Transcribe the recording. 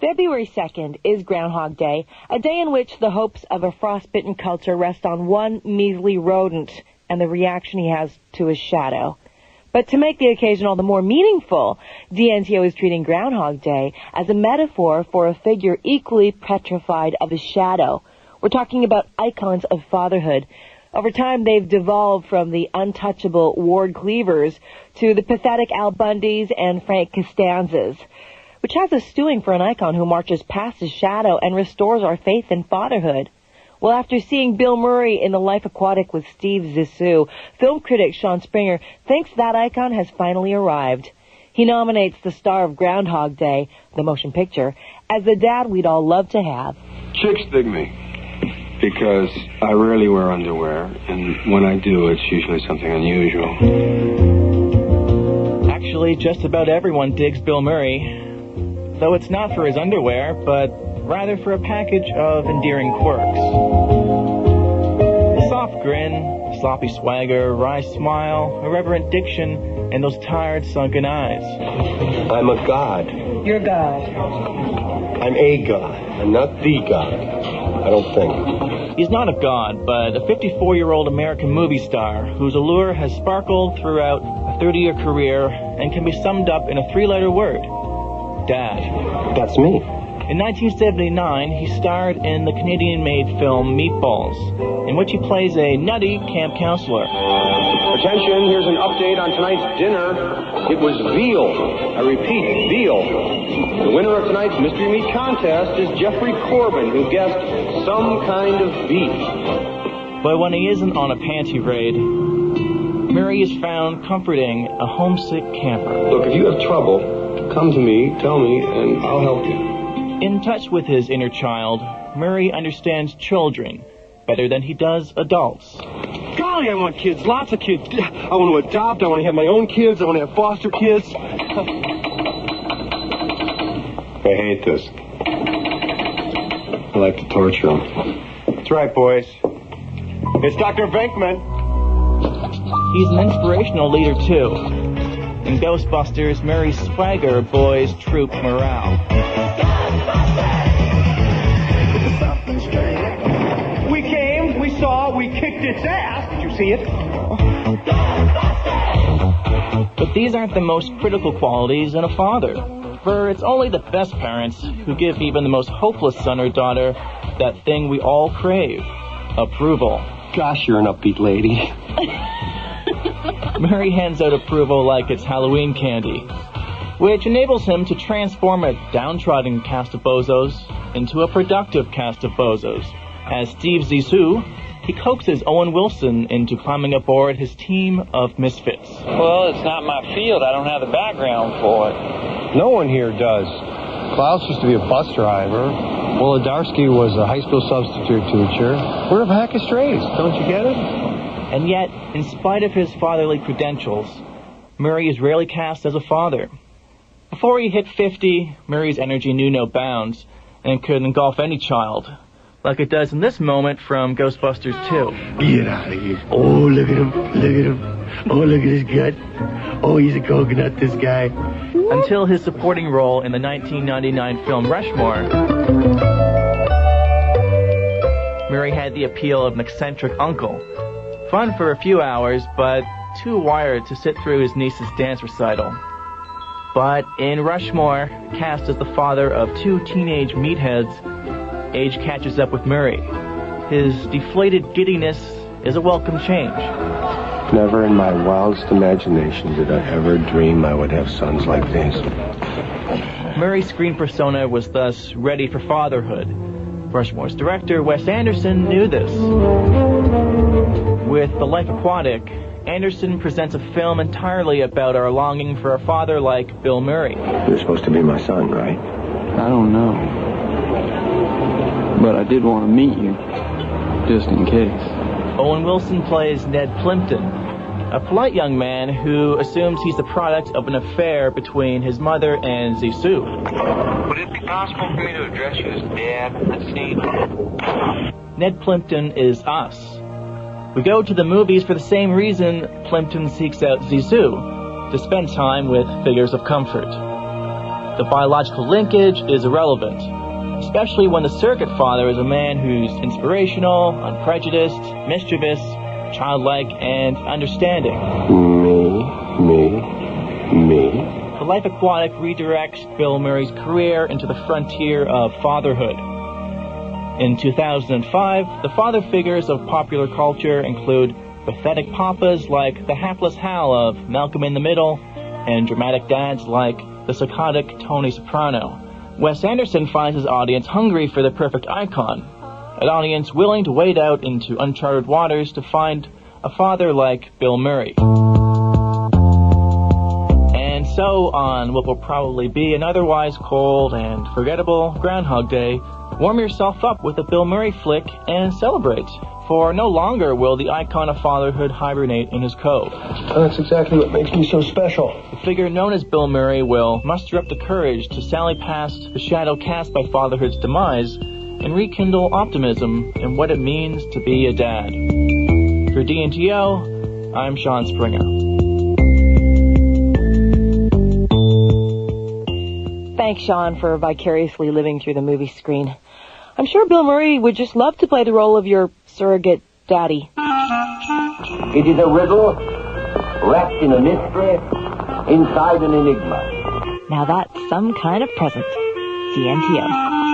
February 2nd is Groundhog Day, a day in which the hopes of a frostbitten culture rest on one measly rodent and the reaction he has to his shadow. But to make the occasion all the more meaningful, DNTO is treating Groundhog Day as a metaphor for a figure equally petrified of his shadow. We're talking about icons of fatherhood. Over time, they've devolved from the untouchable Ward Cleavers to the pathetic Al Bundys and Frank Costanzas, which has us stewing for an icon who marches past his shadow and restores our faith in fatherhood. Well, after seeing Bill Murray in The Life Aquatic with Steve Zissou, film critic Sean Springer thinks that icon has finally arrived. He nominates the star of Groundhog Day, the motion picture, as the dad we'd all love to have. Chicks dig me because I rarely wear underwear, and when I do, it's usually something unusual. Actually, just about everyone digs Bill Murray. Though it's not for his underwear, but rather for a package of endearing quirks. A soft grin, a sloppy swagger, wry smile, irreverent diction, and those tired, sunken eyes. I'm a god. You're God. I'm a god. I'm not the god. I don't think. He's not a god, but a 54-year-old American movie star whose allure has sparkled throughout a 30-year career and can be summed up in a 3-letter word. Dad. That's me. In 1979, he starred in the Canadian-made film Meatballs, in which he plays a nutty camp counselor. Attention, here's an update on tonight's dinner. It was veal. I repeat, veal. The winner of tonight's Mystery Meat Contest is Jeffrey Corbin, who guessed some kind of beef. But when he isn't on a panty raid, Murray is found comforting a homesick camper. Look, if you have trouble, come to me, tell me, and I'll help you. In touch with his inner child, Murray understands children better than he does adults. Golly, I want kids, lots of kids. I want to adopt, I want to have my own kids, I want to have foster kids. I hate this. I like to torture them. That's right, boys. It's Dr. Venkman. He's an inspirational leader, too. In Ghostbusters, Murray's swagger buoys troop morale. We came, we saw, we kicked its ass. Did you see it? But these aren't the most critical qualities in a father. For it's only the best parents who give even the most hopeless son or daughter that thing we all crave, approval. Gosh, you're an upbeat lady. Murray hands out approval like it's Halloween candy, which enables him to transform a downtrodden cast of bozos into a productive cast of bozos. As Steve Zissou, he coaxes Owen Wilson into climbing aboard his team of misfits. Well, it's not my field. I don't have the background for it. No one here does. Klaus used to be a bus driver. Wolodarski was a high school substitute teacher. We're a pack of strays. Don't you get it? And yet, in spite of his fatherly credentials, Murray is rarely cast as a father. Before he hit 50, Murray's energy knew no bounds and could engulf any child, like it does in this moment from Ghostbusters 2. Get out of here. Oh, look at him. Look at him. Oh, look at his gut. Oh, he's a coconut, this guy. Until his supporting role in the 1999 film Rushmore, Murray had the appeal of an eccentric uncle. Fun for a few hours, but too wired to sit through his niece's dance recital. But in Rushmore, cast as the father of 2 teenage meatheads, age catches up with Murray. His deflated giddiness is a welcome change. Never in my wildest imagination did I ever dream I would have sons like these. Murray's screen persona was thus ready for fatherhood. Rushmore's director, Wes Anderson, knew this. With The Life Aquatic, Anderson presents a film entirely about our longing for a father like Bill Murray. You're supposed to be my son, right? I don't know. But I did want to meet you, just in case. Owen Wilson plays Ned Plimpton, a polite young man who assumes he's the product of an affair between his mother and Zissou. Would it be possible for me to address you as Dad at this scene? Ned Plimpton is us. We go to the movies for the same reason Plimpton seeks out Zissou, to spend time with figures of comfort. the biological linkage is irrelevant, especially when the surrogate father is a man who's inspirational, unprejudiced, mischievous, childlike, and understanding. Me. The Life Aquatic redirects Bill Murray's career into the frontier of fatherhood. In 2005, the father figures of popular culture include pathetic papas like the hapless Hal of Malcolm in the Middle, and dramatic dads like the psychotic Tony Soprano. Wes Anderson finds his audience hungry for the perfect icon, an audience willing to wade out into uncharted waters to find a father like Bill Murray. And so, on what will probably be an otherwise cold and forgettable Groundhog Day, warm yourself up with a Bill Murray flick and celebrate. For no longer will the icon of fatherhood hibernate in his cove. That's exactly what makes me so special. The figure known as Bill Murray will muster up the courage to sally past the shadow cast by fatherhood's demise and rekindle optimism in what it means to be a dad. For D&TO, I'm Sean Springer. Thanks, Sean, for vicariously living through the movie screen. I'm sure Bill Murray would just love to play the role of your surrogate daddy. It is a riddle wrapped in a mystery inside an enigma. Now that's some kind of present. D&TO.